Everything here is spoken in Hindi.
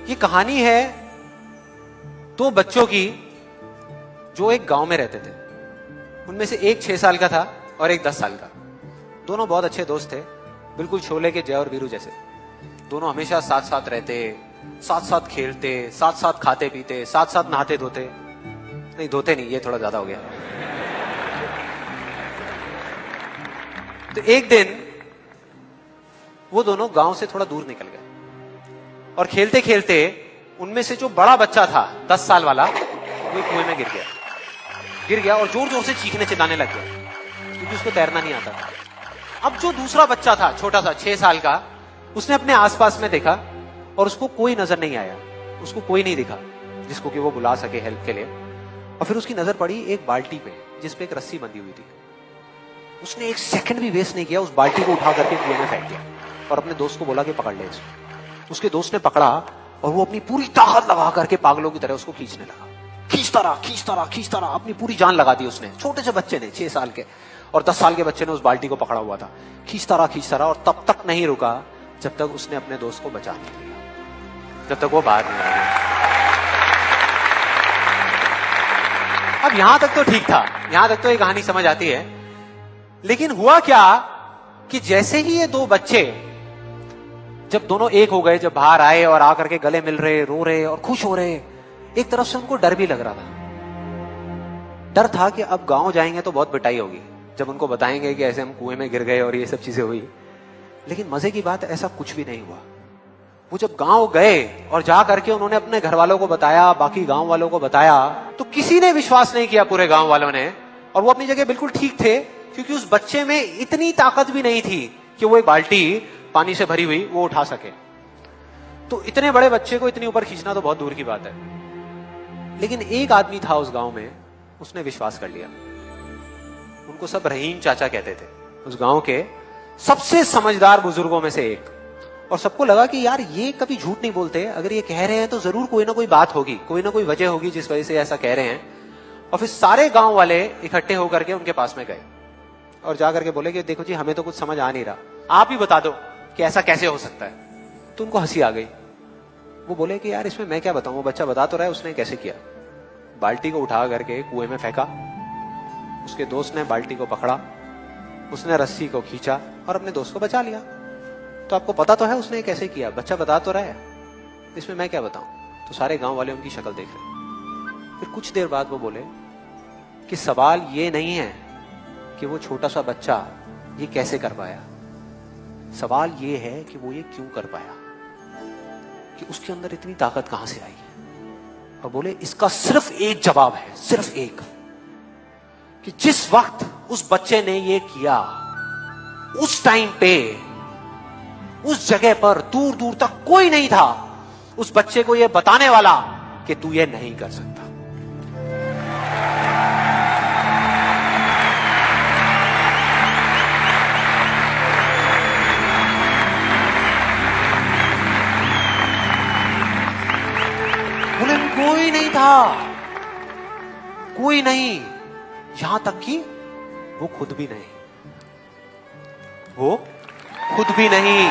ये कहानी है दो बच्चों की जो एक गांव में रहते थे। उनमें से एक 6 साल का था और एक 10 साल का। दोनों बहुत अच्छे दोस्त थे, बिल्कुल शोले के जय और वीरू जैसे। दोनों हमेशा साथ साथ रहते, साथ साथ खेलते, साथ साथ खाते पीते, साथ साथ नहाते धोते। नहीं, धोते नहीं, ये थोड़ा ज्यादा हो गया। तो एक दिन वो दोनों गांव से थोड़ा दूर निकल गए और खेलते खेलते उनमें से जो बड़ा बच्चा था 10 साल वाला, वो कुएं में गिर गया और जोर जोर से चीखने चिल्लाने लग गया क्योंकि उसको तैरना नहीं आता था। अब जो दूसरा बच्चा था, छोटा सा 6 साल का, उसने अपने आसपास में देखा और उसको कोई नजर नहीं आया, उसको कोई नहीं दिखा जिसको कि वो बुला सके हेल्प के लिए। और फिर उसकी नजर पड़ी एक बाल्टी पे जिसपे एक रस्सी बंधी हुई थी। उसने एक सेकंड भी वेस्ट नहीं किया, उस बाल्टी को उठा करके कुएं में फेंक दिया और अपने दोस्त को बोला कि पकड़ ले इसको। उसके दोस्त ने पकड़ा और वो अपनी पूरी ताकत लगा करके पागलों की तरह उसको खींचने लगा। खींचता रहा, अपनी पूरी जान लगा दी उसने। छोटे से बच्चे ने, 6 साल के और 10 साल के बच्चे ने उस बाल्टी को पकड़ा हुआ था। खींचता रहा और तब तक नहीं रुका जब तक उसने अपने दोस्त को बचा नहीं लिया, जब तक वो बाहर नहीं आया। अब यहां तक तो ठीक था, यहां तक तो ये कहानी समझ आती है। लेकिन हुआ क्या कि जैसे ही ये दो बच्चे जब दोनों एक हो गए, जब बाहर आए और आकर के गले मिल रहे, रो रहे और खुश हो रहे, एक तरफ से उनको डर भी लग रहा था। डर था कि अब गांव जाएंगे तो बहुत पिटाई होगी जब उनको बताएंगे कि ऐसे हम कुएं में गिर गए और ये सब चीजें हुई। लेकिन मजे की बात, ऐसा कुछ भी नहीं हुआ। वो जब गांव गए और जा करके उन्होंने अपने घर वालों को बताया, बाकी गांव वालों को बताया, तो किसी ने विश्वास नहीं किया, पूरे गांव वालों ने। और वो अपनी जगह बिल्कुल ठीक थे क्योंकि उस बच्चे में इतनी ताकत भी नहीं थी कि वो एक बाल्टी पानी से भरी हुई वो उठा सके। तो इतने बड़े बच्चे को इतनी ऊपर खींचना तो बहुत दूर की बात है। लेकिन एक आदमी था उस गांव में, उसने विश्वास कर लिया। उनको सब रहीम चाचा कहते थे, उस गांव के सबसे समझदार बुजुर्गों में से एक। और सबको लगा कि यार ये कभी झूठ नहीं बोलते, अगर ये कह रहे हैं तो जरूर कोई ना कोई बात होगी, कोई ना कोई वजह होगी जिस वजह से ऐसा कह रहे हैं। और फिर सारे गांव वाले इकट्ठे होकर के उनके पास में गए और जाकर के बोले कि देखो जी, हमें तो कुछ समझ आ नहीं रहा, आप ही बता दो कि ऐसा कैसे हो सकता है। तो उनको हंसी आ गई। वो बोले कि यार इसमें मैं क्या बताऊं, वो बच्चा बता तो रहा है उसने कैसे किया। बाल्टी को उठा करके कुएं में फेंका, उसके दोस्त ने बाल्टी को पकड़ा, उसने रस्सी को खींचा और अपने दोस्त को बचा लिया। तो आपको पता तो है उसने कैसे किया, बच्चा बता तो रहा है, इसमें मैं क्या बताऊं। तो सारे गांव वाले उनकी शक्ल देख रहे। फिर कुछ देर बाद वो बोले कि सवाल ये नहीं है कि वो छोटा सा बच्चा ये कैसे कर पाया, सवाल ये है कि वो ये क्यों कर पाया, कि उसके अंदर इतनी ताकत कहां से आई। और बोले इसका सिर्फ एक जवाब है, सिर्फ एक, कि जिस वक्त उस बच्चे ने ये किया, उस टाइम पे उस जगह पर दूर दूर तक कोई नहीं था उस बच्चे को ये बताने वाला कि तू ये नहीं कर सकता। बोले कोई नहीं था, कोई नहीं, यहां तक कि वो खुद भी नहीं, वो खुद भी नहीं।